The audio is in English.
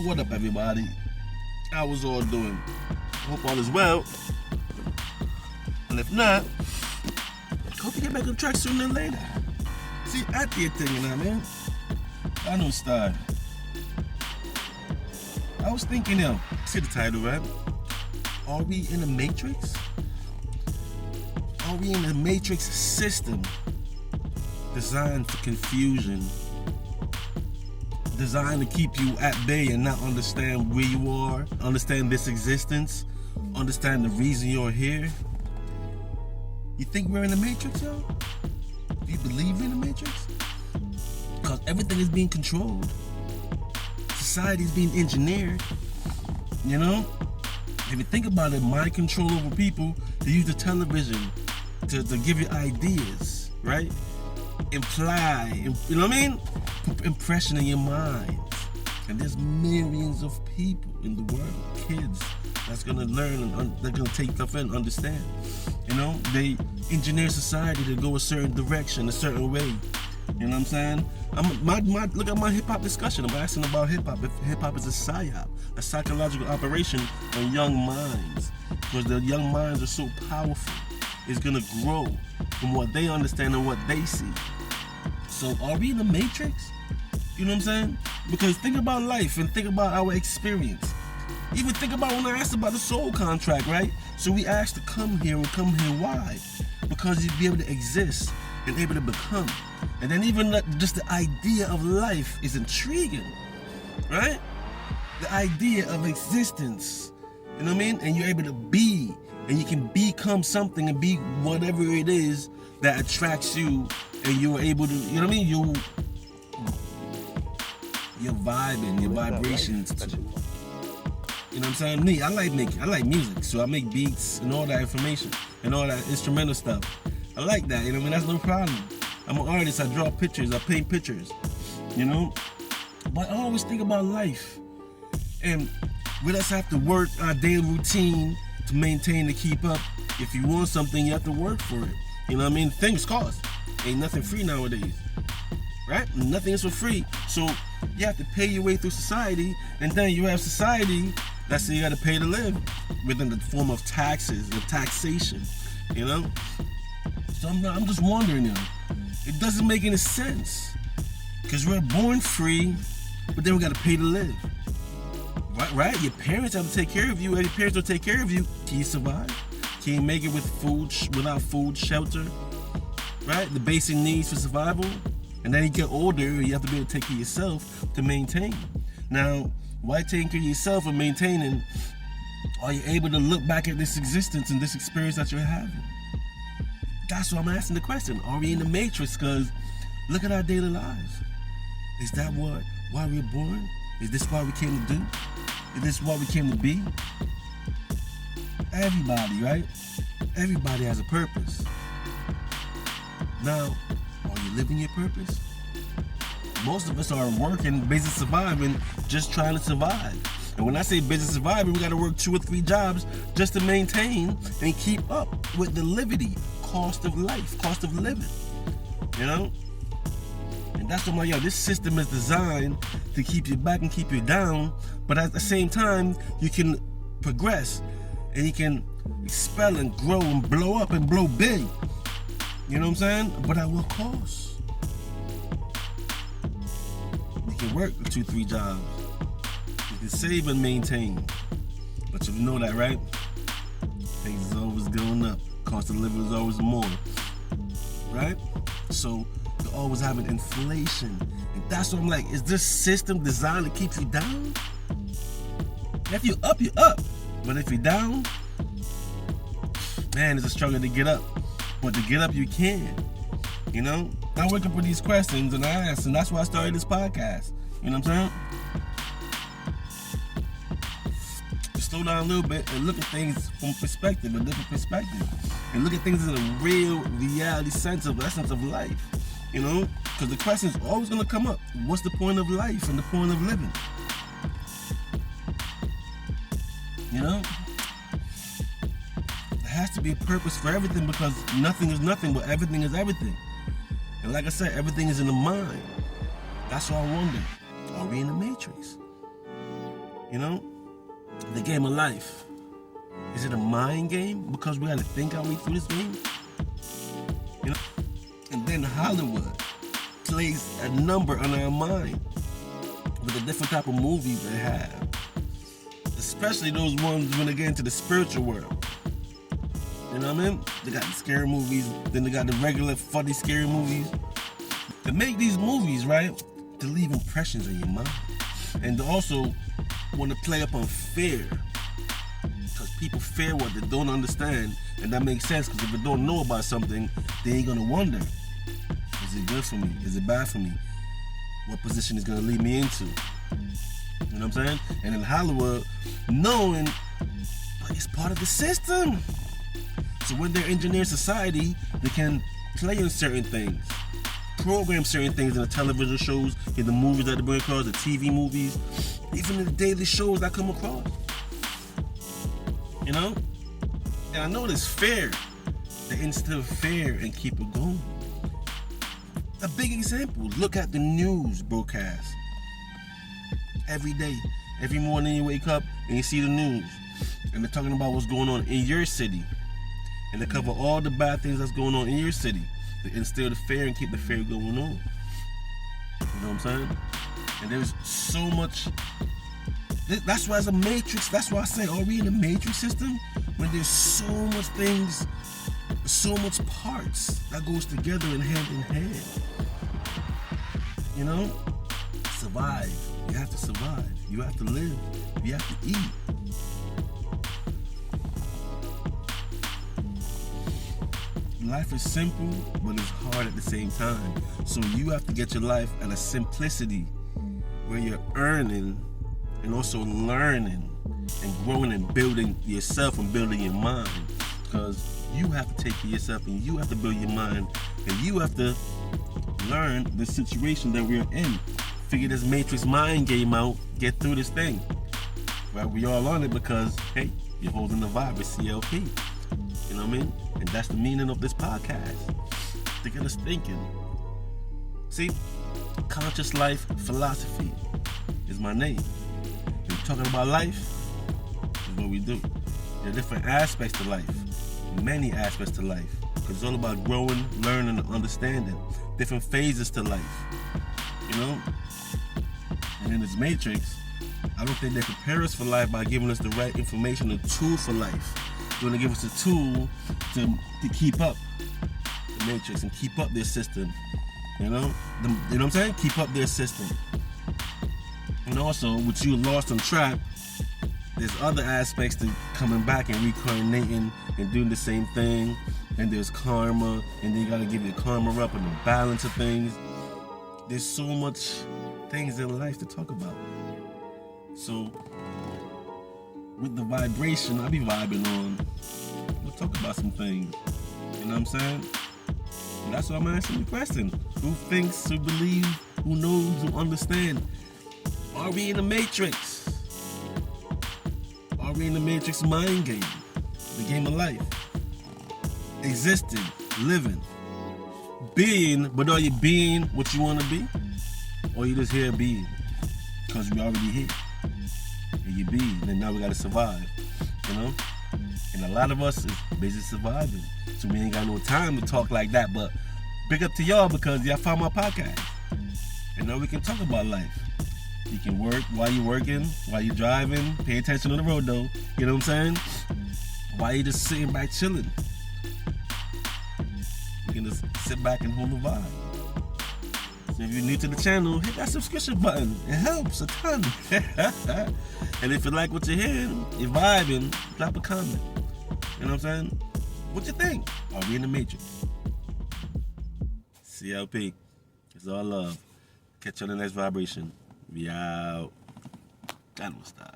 What up, everybody? How was all doing? Hope all is well. And if not, hope you get back on track sooner than later. See, I did thing, you know what I mean? I know style. I was thinking, see the title, right? Are we in a matrix? Are we in a matrix system designed for confusion? Designed to keep you at bay and not understand where you are, understand this existence, understand the reason you're here. You think we're in the matrix, yo? Do you believe we're in the matrix? Because everything is being controlled. Society is being engineered. You know? If you think about it, mind control over people, they use the television to give you ideas, right? Imply, you know what I mean? Impression in your mind. And there's millions of people in the world, kids, that's gonna learn and they're gonna take stuff in and understand. You know, they engineer society to go a certain direction, a certain way. You know what I'm saying? Look at my hip hop discussion. I'm asking about hip hop. If hip hop is a psyop, a psychological operation on young minds, because the young minds are so powerful, it's gonna grow from what they understand and what they see. So are we in the matrix? You know what I'm saying? Because think about life and think about our experience. Even think about when I asked about the soul contract, right? So we asked to come here and come here. Why? Because you'd be able to exist and able to become. And then even just the idea of life is intriguing, right? The idea of existence, you know what I mean? And you're able to be, and you can become something and be whatever it is that attracts you, and you're able to, you know what I mean? You're vibing, your vibrations. You know what I'm saying? Me, I like music, so I make beats and all that information and all that instrumental stuff. I like that, you know what I mean? That's no problem. I'm an artist, I draw pictures, I paint pictures, you know? But I always think about life. And we just have to work our daily routine to maintain, to keep up. If you want something, you have to work for it. You know what I mean? Things cost. Ain't nothing free nowadays, right? Nothing is for free. So you have to pay your way through society, and then you have society that says you got to pay to live within the form of taxes, of taxation, you know? So I'm just wondering, it doesn't make any sense, because we're born free, but then we got to pay to live. Right? Your parents have to take care of you, and your parents don't take care of you. Can you survive? Can you make it with food, without food, shelter? Right? The basic needs for survival. And then you get older, you have to be able to take care of yourself to maintain. Now, while taking care of yourself and maintaining, are you able to look back at this existence and this experience that you're having? That's why I'm asking the question. Are we in the matrix? Because look at our daily lives. Is that why we're born? Is this what we came to do? Is this what we came to be? Everybody, right? Everybody has a purpose. Now, are you living your purpose? Most of us are working, busy surviving, just trying to survive. And when I say busy surviving, we gotta work 2 or 3 jobs just to maintain and keep up with the livity, cost of life, cost of living. You know? And that's what I'm like, this system is designed to keep you back and keep you down, but at the same time, you can progress and you can expel and grow and blow up and blow big. You know what I'm saying? But at what cost? You can work 2, 3 jobs. You can save and maintain. But you know that, right? Things is always going up. Cost of living is always more. Right? So you're always having inflation. And that's what I'm like, is this system designed to keep you down? If you're up, you're up. But if you're down, man, it's a struggle to get up. But to get up, you can. You know? I wake up with these questions and I ask, and that's why I started this podcast. You know what I'm saying? Just slow down a little bit and look at things from perspective, a different perspective. And look at things in a real reality sense of essence of life. You know? Because the question is always going to come up. What's the point of life and the point of living? You know? There has to be a purpose for everything, because nothing is nothing, but everything is everything. And like I said, everything is in the mind. That's why I wonder, are we in the matrix? You know? The game of life. Is it a mind game? Because we gotta think our way through this game? You know? And then Hollywood plays a number on our mind with the different type of movies they have. Especially those ones when they get into the spiritual world. You know what I mean? They got the scary movies, then they got the regular funny scary movies. They make these movies, right, to leave impressions in your mind. And they also want to play up on fear. Because people fear what they don't understand. And that makes sense, because if they don't know about something, they ain't going to wonder. Is it good for me? Is it bad for me? What position is going to lead me into? You know what I'm saying? And in Hollywood, knowing, but it's part of the system. So when they're engineering society, they can play on certain things, program certain things in the television shows, in the movies that they bring across, the TV movies, even in the daily shows that come across. You know? And I know there's fear. They instill fear and keep it going. A big example, look at the news broadcast. Every day, every morning you wake up and you see the news. And they're talking about what's going on in your city. And they cover all the bad things that's going on in your city. To instill the fear and keep the fear going on. You know what I'm saying? And there's so much. That's why it's a matrix. That's why I say, are we in a matrix system? When there's so much things, so much parts that goes together and hand in hand. You know? Survive. You have to survive. You have to live. You have to eat. Life is simple, but it's hard at the same time. So you have to get your life at a simplicity where you're earning and also learning and growing and building yourself and building your mind. Because you have to take care of yourself and you have to build your mind and you have to learn the situation that we're in. Figure this matrix mind game out, get through this thing. Right? We all on it because, hey, you're holding the vibe with CLP. You know what I mean? And that's the meaning of this podcast. To get us thinking. See, conscious life philosophy is my name. And talking about life is what we do. There are different aspects to life. Many aspects to life. Because it's all about growing, learning, and understanding. Different phases to life. You know? And in this matrix, I don't think they prepare us for life by giving us the right information and tool for life. They want to give us a tool to keep up the matrix and keep up their system. You know? You know what I'm saying? Keep up their system. And also, with you lost on track, there's other aspects to coming back and reincarnating and doing the same thing. And there's karma, and then you gotta give your karma up and the balance of things. There's so much things in life to talk about. So, with the vibration, I be vibing on. We'll talk about some things. You know what I'm saying? And that's why I'm asking the question. Who thinks, who believes, who knows, who understands? Are we in the matrix? Are we in the matrix mind game? The game of life. Existing, living, being, but are you being what you want to be? Or you just here being? Because we already here. And you being, and now we got to survive, you know? And a lot of us is busy surviving. So we ain't got no time to talk like that, but big up to y'all because y'all found my podcast. And now we can talk about life. You can work while you're working, while you're driving, pay attention on the road though, you know what I'm saying? While you're just sitting back chilling. You can just sit back and hold the vibe. So if you're new to the channel, hit that subscription button. It helps a ton. And if you like what you're hearing, you're vibing, drop a comment. You know what I'm saying? What you think? Are we in the matrix? CLP. It's all love. Catch you on the next vibration. We out. Gangnam Style.